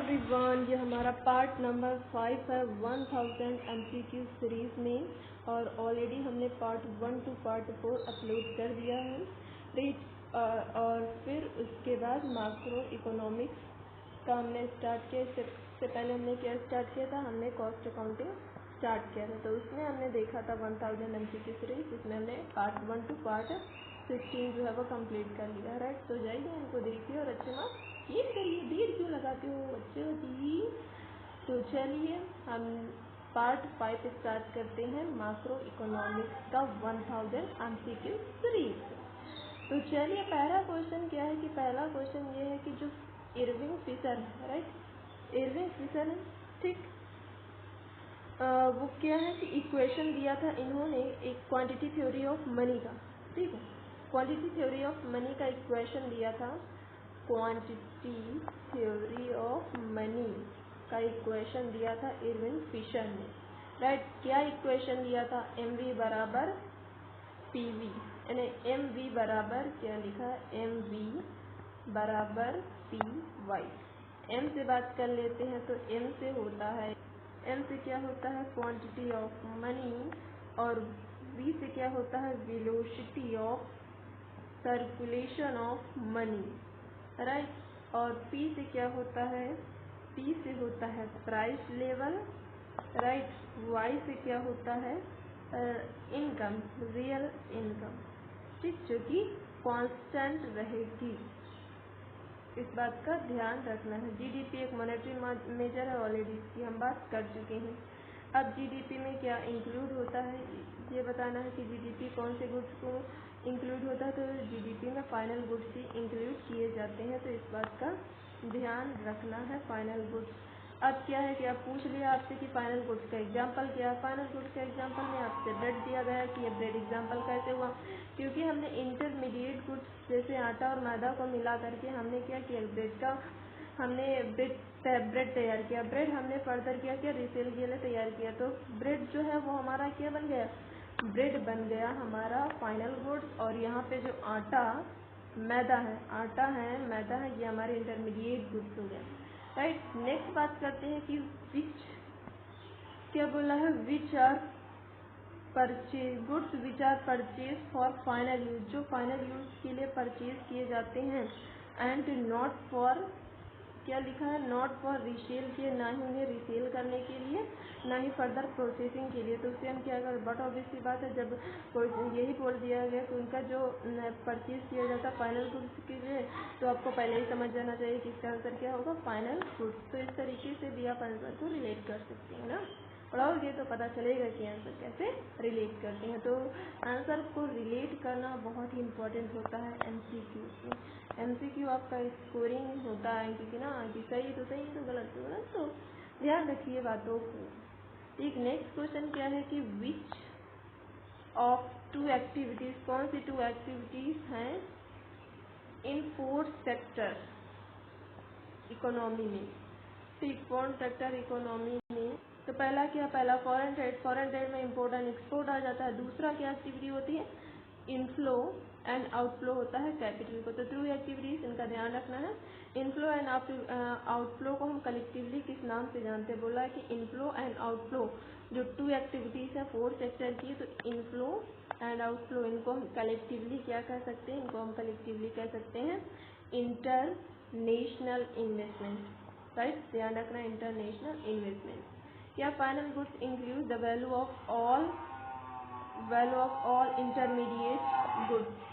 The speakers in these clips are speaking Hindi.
एवरीवन, ये हमारा पार्ट नंबर 5 है 1000 MCQ सीरीज में। और ऑलरेडी हमने पार्ट 1 टू पार्ट 4 अपलोड कर दिया है, राइट। और फिर उसके बाद माइक्रो इकोनॉमिक्स का हमने स्टार्ट किया। इससे पहले हमने क्या स्टार्ट किया था, हमने कॉस्ट अकाउंटिंग स्टार्ट किया था। तो उसमें हमने देखा था 1000 MCQ सीरीज, जिसमें हमने पार्ट 1 टू पार्ट 16 जो है वो कंप्लीट कर लिया, राइट। तो जाइए इनको देखिए और अच्छे मार्क्स ये करिए। देर क्यों लगाते हो बच्चों जी। तो चलिए हम पार्ट 5 स्टार्ट करते हैं, माइक्रो इकोनॉमिक्स का 1000 MCQ सीरीज। तो चलिए पहला क्वेश्चन क्या है कि पहला क्वेश्चन ये है कि जो इरविंग फिशर है, राइट, इरविंग फिशर है, ठीक। वो क्या है कि इक्वेशन दिया था इन्होंने एक क्वांटिटी थ्योरी ऑफ मनी का, ठीक है। क्वांटिटी थ्योरी ऑफ मनी का इक्वेशन दिया था, क्वांटिटी थ्योरी ऑफ मनी का इक्वेशन दिया था इरविन फिशर ने, राइट। क्या इक्वेशन दिया था, MV बराबर PV, यानी MV बराबर क्या लिखा है, MV बराबर PY। M से बात कर लेते हैं तो M से होता है, M से क्या होता है, क्वांटिटी ऑफ मनी, और V से क्या होता है, velocity of circulation of money, right. और P से क्या होता है, P से होता है प्राइस लेवल, राइट। Y से क्या होता है, इनकम, रियल इनकम, ठीक, जो कि कांस्टेंट रहेगी। इस बात का ध्यान रखना है। GDP एक मॉनेटरी मेजर है, ऑलरेडी इसकी हम बात कर चुके हैं। अब GDP में क्या इंक्लूड होता है ये बताना है कि GDP कौन से गुड्स को इंक्लूड होता है। तो GDP में फाइनल गुड्स ही इंक्लूड किए जाते हैं, तो इस बात का ध्यान रखना है, फाइनल गुड्स। अब क्या है कि अब पूछ लिया आपसे कि फाइनल गुड्स का एग्जाम्पल क्या है। फाइनल गुड्स का एग्जाम्पल में आपसे ब्रेड दिया गया है कि ये ब्रेड एग्जाम्पल कैसे हुआ, क्योंकि हमने इंटरमीडिएट गुड्स जैसे आटा और मैदा को मिला करके हमने क्या किया, ब्रेड का हमने ब्रेड तैयार किया। ब्रेड हमने फर्दर क्या किया, रिसेल के लिए तैयार किया। तो ब्रेड जो है वो हमारा क्या बन गया, ब्रेड बन गया हमारा फाइनल गुड्स। और यहाँ पे जो आटा मैदा है, आटा है मैदा है, ये हमारे इंटरमीडिएट गुड्स हो गए, राइट। नेक्स्ट बात करते हैं कि विच क्या बोला है, which are purchase goods which are purchase for final use, जो फाइनल यूज के लिए परचेज किए जाते हैं, एंड नॉट फॉर क्या लिखा है, नॉट फॉर रीसेल के, ना ही उन्हें रीसेल करने के लिए, ना ही फर्दर प्रोसेसिंग के लिए। तो उससे हम क्या करें, बट ऑब्वियस सी बात है, जब यही बोल दिया गया कि उनका जो परचेज किया जाता है फाइनल गुड्स के लिए, तो आपको पहले ही समझ जाना चाहिए कि इसका आंसर क्या होगा, फाइनल गुड्स। तो इस तरीके से भी आप आंसर को रिलेट कर सकते हैं ना, पढ़ाओगे तो पता चलेगा कि आंसर कैसे रिलेट करते हैं। तो आंसर को रिलेट करना बहुत ही इम्पोर्टेंट होता है MCQ में। MCQ आपका स्कोरिंग होता है क्योंकि ना कि सही तो सही, तो गलत तो गलत, तो ध्यान रखिए बातों को। एक नेक्स्ट क्वेश्चन क्या है कि विच ऑफ टू एक्टिविटीज, कौन सी टू एक्टिविटीज हैं इन फोर्थ सेक्टर इकोनॉमी में, ठीक, फोर्थ सेक्टर इकोनॉमी में। तो पहला क्या, पहला फॉरेन ट्रेड, फॉरेन ट्रेड में इम्पोर्ट एंड एक्सपोर्ट आ जाता है। दूसरा क्या एक्टिविटी होती है, इनफ्लो एंड आउटफ्लो होता है कैपिटल को। तो टू एक्टिविटीज, इनका ध्यान रखना है। इनफ्लो एंड आउटफ्लो को हम कलेक्टिवली किस नाम से जानते हैं, बोला है कि इनफ्लो एंड आउटफ्लो जो टू एक्टिविटीज है फोर्थ सेक्टर की, तो इनफ्लो एंड आउटफ्लो इनको हम कलेक्टिवली क्या कह सकते हैं, इनको हम कलेक्टिवली कह सकते हैं इंटरनेशनल इन्वेस्टमेंट, राइट। ध्यान रखना, इंटरनेशनल इन्वेस्टमेंट। क्या final goods include the value of all intermediate goods.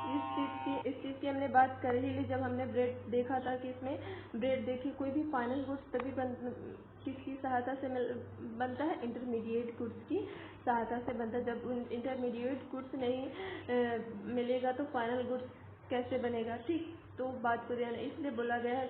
इस चीज़ की हमने बात कर ही ली जब हमने ब्रेड देखा था कि इसमें ब्रेड देखिए कोई भी फाइनल गुड्स तभी किसकी सहायता से बनता है, इंटरमीडिएट गुड्स की सहायता से बनता है। जब इंटरमीडिएट गुड्स नहीं मिलेगा तो फाइनल गुड्स कैसे बनेगा, ठीक। तो बात को ध्यान, इसलिए बोला गया है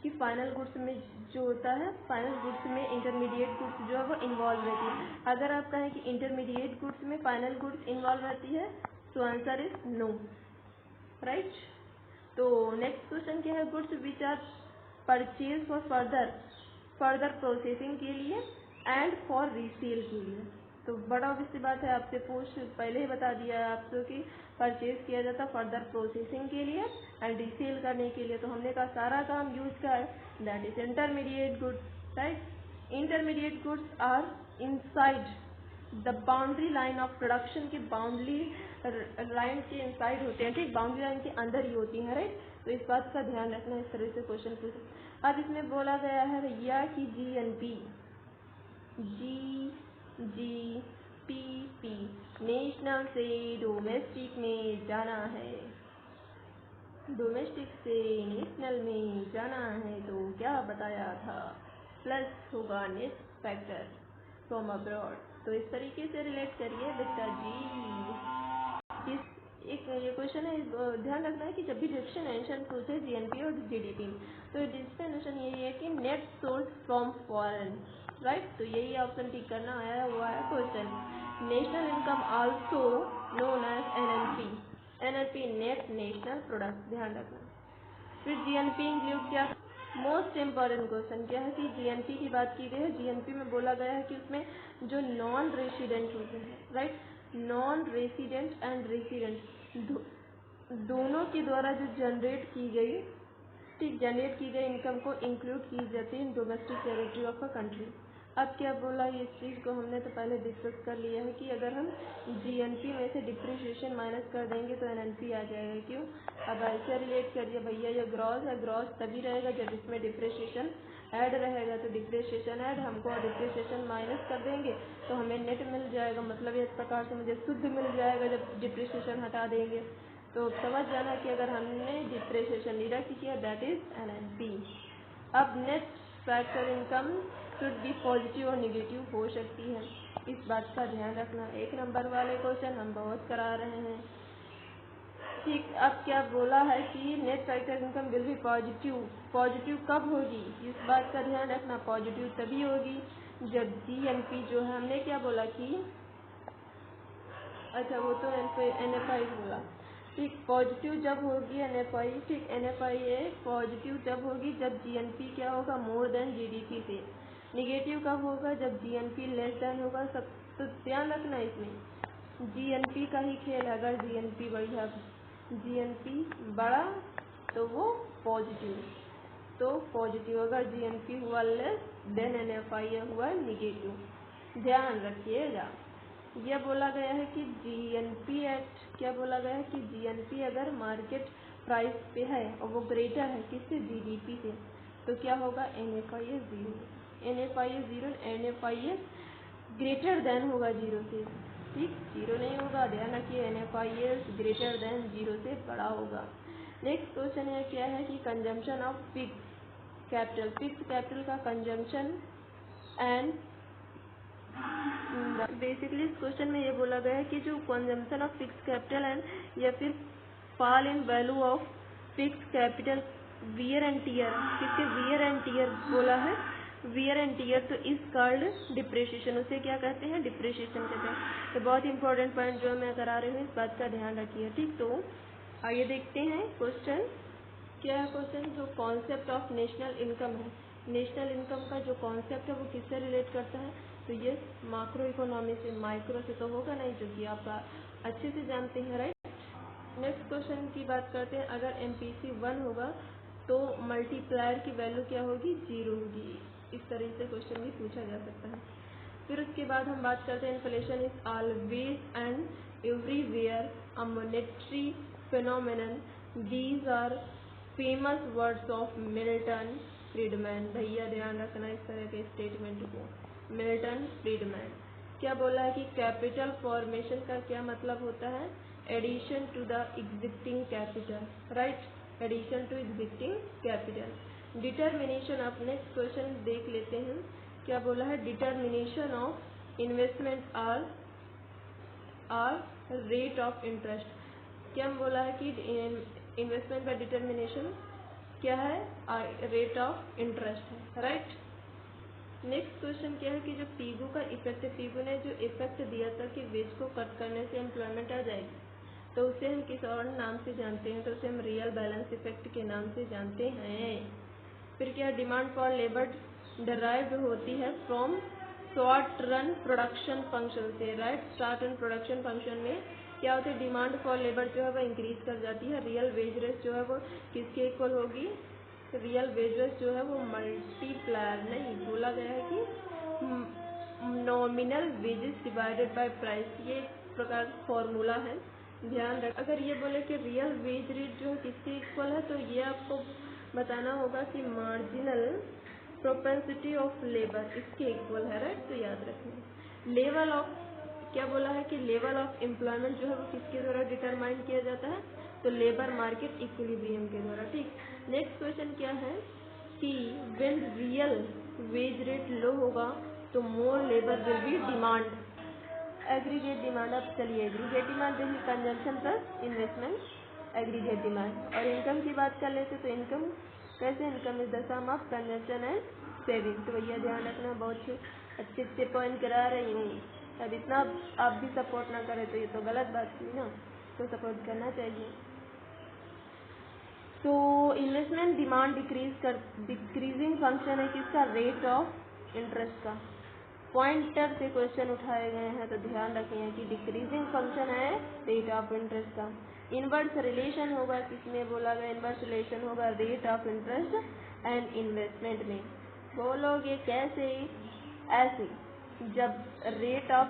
कि फाइनल गुड्स में जो होता है, फाइनल गुड्स में इंटरमीडिएट गुड्स जो है वो इन्वॉल्व रहती है। अगर आप कहें कि इंटरमीडिएट गुड्स में फाइनल गुड्स इन्वॉल्व रहती है तो आंसर इज नो, राइट। तो नेक्स्ट क्वेश्चन क्या है, goods which are purchase for further processing के लिए एंड फॉर रीसेल के लिए, तो बड़ा ऑब्वियस सी बात है, आपसे पूछ पहले ही बता दिया है आपको कि परचेज किया जाता फर्दर प्रोसेसिंग के लिए एंड रीसेल करने के लिए। तो हमने कहा सारा काम यूज का है, that is intermediate goods, right. Intermediate goods are inside the boundary line of production की बाउंड्री लाइन के इनसाइड होते हैं, ठीक, बाउंड्री लाइन के अंदर ही होती है, राइट। तो इस बात का ध्यान रखना, इस तरह से क्वेश्चन पूछे। अब इसमें बोला गया है भैया कि GNP GDP नेशनल से डोमेस्टिक में जाना है, डोमेस्टिक से नेशनल में जाना है, तो क्या बताया था, प्लस होगा नेट फैक्टर फ्रॉम अब्रॉड। तो इस तरीके से रिलेट करिए बेटा जी। एक ये क्वेश्चन है, ध्यान रखना है कि जब भी डिस्टिनेशन पूछे GNP और GDP, तो डिस्टिनेशन यही है कि net source from foreign, right. तो यही ऑप्शन टिक करना आया हुआ है question. National income also known as NNP net national product, ध्यान रखना। फिर GNP इंक्लूड क्या, मोस्ट इम्पॉर्टेंट क्वेश्चन क्या है कि GNP की बात की गई है। GNP में बोला गया है कि उसमें जो नॉन रेसिडेंट होते हैं, right, non resident and resident दोनों के द्वारा जो जनरेट की गई, ठीक, जनरेट की गई इनकम को इंक्लूड की जाती है in domestic territory of a country. अब क्या बोला, इस चीज़ को हमने तो पहले डिस्कस कर लिया है कि अगर हम GNP में से डिप्रिशिएशन माइनस कर देंगे तो NNP आ जाएगा। क्यों, अब ऐसे रिलेट करिए भैया, ये ग्रॉस है, ग्रॉस तभी रहेगा जब इसमें डिप्रिशिएशन ऐड रहेगा। तो डिप्रिशिएशन ऐड हमको डिप्रिशिएशन माइनस कर देंगे तो हमें नेट मिल जाएगा, मतलब इस प्रकार से मुझे शुद्ध मिल जाएगा जब डिप्रिशिएशन हटा देंगे। तो समझ जाना कि अगर हमने डिप्रिशिएशन डिडक्ट किया दैट इज NNP। अब net factor income should be positive और निगेटिव हो सकती है, इस बात का ध्यान रखना। 1 नंबर वाले क्वेश्चन हम बहुत करा रहे हैं, ठीक। अब क्या बोला है कि net factor income will be positive, positive कब होगी, इस बात का ध्यान रखना। पॉजिटिव तभी होगी जब GNP जो है, हमने क्या बोला कि, अच्छा वो तो NFI बोला, ठीक, पॉजिटिव जब होगी NFI, ठीक, NFI पॉजिटिव जब होगी जब GNP क्या होगा, मोर देन GDP से। निगेटिव कब होगा, जब GNP लेस देन होगा। सब तो ध्यान रखना इसमें GNP का ही खेल है। अगर GNP बढ़िया, GNP बड़ा तो वो पॉजिटिव, तो पॉजिटिव, अगर GNP हुआ लेस देन NFI हुआ निगेटिव, ध्यान रखिएगा। यह बोला गया है कि GNP एट, क्या बोला गया है कि GNP अगर मार्केट प्राइस पे है और वो ग्रेटर है किससे, GDP से, तो क्या होगा, NFI is 0, NFI is 0, NFI is greater than होगा 0 से, ठीक, 0 नहीं होगा, ध्यान रखिए, NFI is ग्रेटर देन 0 से बड़ा होगा। नेक्स्ट क्वेश्चन है क्या है कि consumption of fix capital, fix capital का कंजम्पशन एंड बेसिकली इस क्वेश्चन में ये बोला गया है कि जो consumption of fix capital and या फिर fall in value of fix capital wear and tear, किसके वियर एंड टीयर बोला है, वियर एंड टीयर, तो इस कॉल्ड डिप्रिशिएशन, उसे क्या कहते हैं, डिप्रिशिएशन कहते हैं। तो बहुत इंपॉर्टेंट पॉइंट जो मैं करा रही हूँ, इस बात का ध्यान रखिए, ठीक। तो आइए देखते हैं क्वेश्चन क्या है। क्वेश्चन जो कॉन्सेप्ट ऑफ नेशनल इनकम है, नेशनल इनकम का जो कॉन्सेप्ट है वो किससे रिलेट करता है, तो ये माक्रो इकोनॉमी से, माइक्रो से तो होगा नहीं, जो कि आप अच्छे से जानते हैं, राइट। नेक्स्ट क्वेश्चन की बात करते हैं। अगर MPC 1 होगा तो मल्टीप्लायर की वैल्यू क्या होगी, 0 होगी। इस तरह से क्वेश्चन भी पूछा जा सकता है। फिर उसके बाद हम बात करते हैं inflation is always and everywhere a monetary phenomenon, these are famous words of Milton Friedman. भैया ध्यान रखना इस तरह के स्टेटमेंट को, मिल्टन फ्रीडमैन। क्या बोला है कि कैपिटल फॉर्मेशन का क्या मतलब होता है, addition to the existing capital, right, addition to existing capital. Determination of, next question देख लेते हैं। क्या बोला है, determination of investment are rate of interest. क्या बोला है कि इन्वेस्टमेंट का डिटर्मिनेशन क्या है, रेट ऑफ इंटरेस्ट है, राइट। नेक्स्ट क्वेश्चन क्या है कि जो फिगो का इफेक्ट है, फिगो ने जो इफेक्ट दिया था कि वेज को कट करने से एम्प्लॉयमेंट आ जाएगी, तो उसे हम किस और नाम से जानते हैं, तो उसे हम रियल बैलेंस इफेक्ट के नाम से जानते हैं। फिर क्या, डिमांड फॉर लेबर डराइव्ड होती है from short run production function से, right. Short run production function में क्या होता है, डिमांड फॉर लेबर जो है वो इंक्रीज कर जाती है। रियल वेज रेस जो है वो किसके इक्वल होगी, रियल वेज रेस जो है वो मल्टीप्लायर, नहीं बोला गया है कि nominal wages divided by price, ये एक प्रकार का फॉर्मूला है, ध्यान रख। अगर ये बोले कि रियल वेज रेट जो है किसके इक्वल है, तो ये आपको बताना होगा कि मार्जिनल प्रोपेंसिटी ऑफ लेबर इसके इक्वल है, राइट। तो याद रखना। लेवल ऑफ, क्या बोला है कि लेवल ऑफ एम्प्लॉयमेंट जो है वो किसके द्वारा डिटरमाइन किया जाता है, तो लेबर मार्केट इक्विलिब्रियम के द्वारा, ठीक। नेक्स्ट क्वेश्चन क्या है कि when real wage rate low होगा तो more labour will be demand, aggregate demand. अब चलिए एग्रीगेट डिमांड देखिए, consumption plus investment, aggregate demand. और इनकम की बात कर लेते तो इनकम कैसे, income is the sum of consumption and saving. तो भैया ध्यान रखना, बहुत अच्छे अच्छे पॉइंट करा रही हूँ। अब इतना आप भी सपोर्ट ना करें तो ये तो गलत बात थी ना, तो सपोर्ट करना चाहिए। तो इन्वेस्टमेंट डिमांड डिक्रीजिंग फंक्शन है किसका, रेट ऑफ इंटरेस्ट का। पॉइंटर से क्वेश्चन उठाए गए हैं तो ध्यान रखिए कि डिक्रीजिंग फंक्शन है रेट ऑफ इंटरेस्ट का। इनवर्स रिलेशन होगा किसमें, बोला गया इनवर्स रिलेशन होगा rate of interest and investment में। बोलोगे कैसे, ऐसे जब रेट ऑफ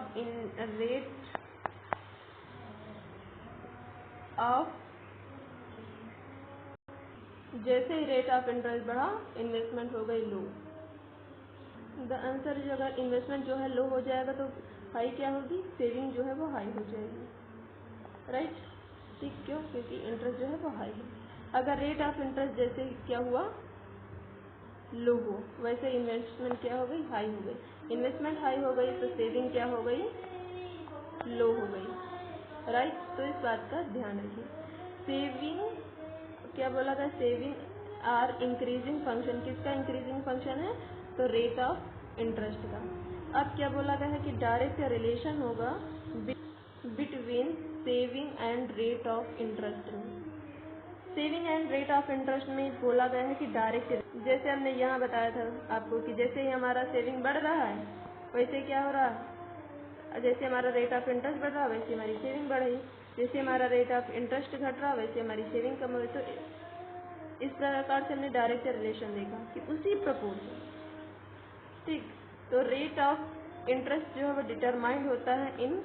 जैसे ही रेट ऑफ इंटरेस्ट बढ़ा इन्वेस्टमेंट हो गई लो। द आंसर इज, अगर इन्वेस्टमेंट जो है लो हो जाएगा तो हाई क्या होगी, सेविंग जो है वो हाई हो जाएगी, राइट। ठीक, क्यों, क्योंकि इंटरेस्ट जो है वो हाई है। अगर रेट ऑफ इंटरेस्ट जैसे क्या हुआ लो हो, वैसे इन्वेस्टमेंट क्या हो गई, हाई हो गई। इन्वेस्टमेंट हाई हो गई तो सेविंग क्या हो गई, लो हो गई, राइट। तो इस बात का ध्यान रखिए। सेविंग, क्या बोला था, सेविंग आर इंक्रीजिंग फंक्शन, किसका इंक्रीजिंग फंक्शन है, तो रेट ऑफ इंटरेस्ट का। अब क्या बोला गया है कि डायरेक्ट रिलेशन होगा between saving and rate of interest में। Saving and rate of interest में बोला गया है कि डायरेक्ट, जैसे हमने यहाँ बताया था आपको कि जैसे ही हमारा सेविंग बढ़ रहा है वैसे क्या हो रहा है, जैसे हमारा रेट ऑफ इंटरेस्ट बढ़ रहा है वैसे हमारी सेविंग बढ़ रही, जैसे हमारा रेट ऑफ इंटरेस्ट घट रहा वैसे हमारी सेविंग कम हो रही। तो इस प्रकार से हमने डायरेक्ट रिलेशन देखा कि उसी प्रपोर्शन, ठीक। तो रेट ऑफ इंटरेस्ट जो है वो डिटरमाइंड होता है इन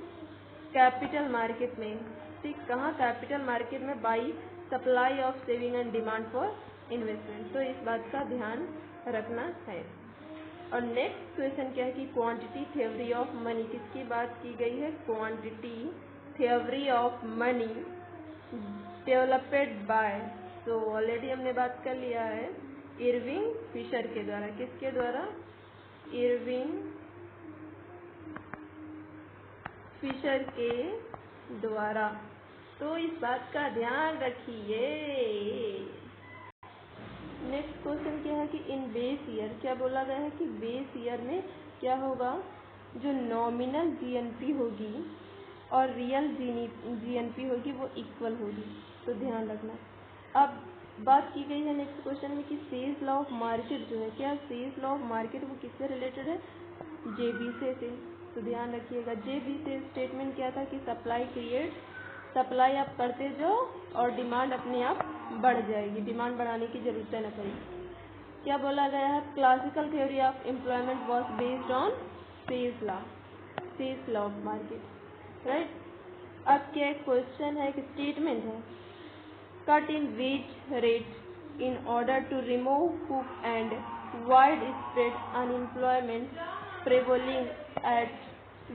कैपिटल मार्केट में, ठीक। कहाँ, कैपिटल मार्केट में, by supply of saving and demand for investment. तो इस बात का ध्यान रखना है। और नेक्स्ट क्वेश्चन क्या है कि क्वांटिटी थ्योरी ऑफ मनी, किसकी बात की गई है, quantity theory of money developed by, तो ऑलरेडी हमने बात कर लिया है इरविंग फिशर के द्वारा, किसके द्वारा, इरविंग फिशर के द्वारा। तो इस बात का ध्यान रखिए। नेक्स्ट क्वेश्चन क्या है कि इन बेस ईयर, क्या बोला गया है कि बेस ईयर में क्या होगा, जो नॉमिनल जीएनपी होगी और रियल जीएनपी होगी वो इक्वल होगी, तो ध्यान रखना। अब बात की गई है नेक्स्ट क्वेश्चन में कि सेल्स लॉ ऑफ मार्केट जो है, क्या सेल्स लॉ ऑफ मार्केट वो किससे रिलेटेड है, जेबीसे से। तो ध्यान रखिएगा, जेबीसे स्टेटमेंट क्या था कि सप्लाई क्रिएट, सप्लाई आप करते जो और डिमांड अपने आप बढ़ जाएगी, डिमांड बढ़ाने की जरूरत न पड़ेगी। क्या बोला गया है, classical theory of employment was based on sales law, sales law of market, right. अब क्या क्वेश्चन है, एक स्टेटमेंट है, cut in wage rate in order to remove huge and widespread unemployment prevailing at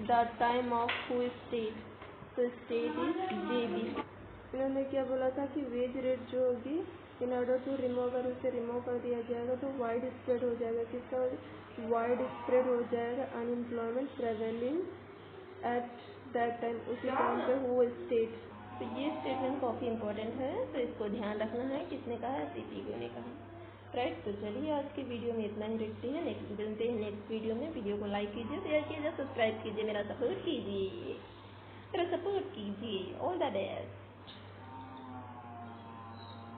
the time of who state, तो स्टेट इज जेबी। इन्होंने क्या बोला था कि वेज रेट जो होगी इन ऑर्डर टू रिमूव, अगर उसे रिमूव कर दिया जाएगा तो वाइड स्प्रेड हो जाएगा, किसका वाइड स्प्रेड हो जाएगा, unemployment prevailing at that time, उसी टाइम पे वो स्टेट। तो ये स्टेटमेंट काफ़ी इंपॉर्टेंट है, तो इसको ध्यान रखना है, किसने कहा है, सीपीयू ने कहा, राइट। तो चलिए आज की वीडियो में इतना ही रखते हैं, नेक्स्ट मिलते हैं नेक्स्ट वीडियो में। वीडियो को लाइक कीजिए, शेयर कीजिए, सब्सक्राइब कीजिए, मेरा सपोर्ट कीजिए, मेरा सपोर्ट कीजिए। All the best.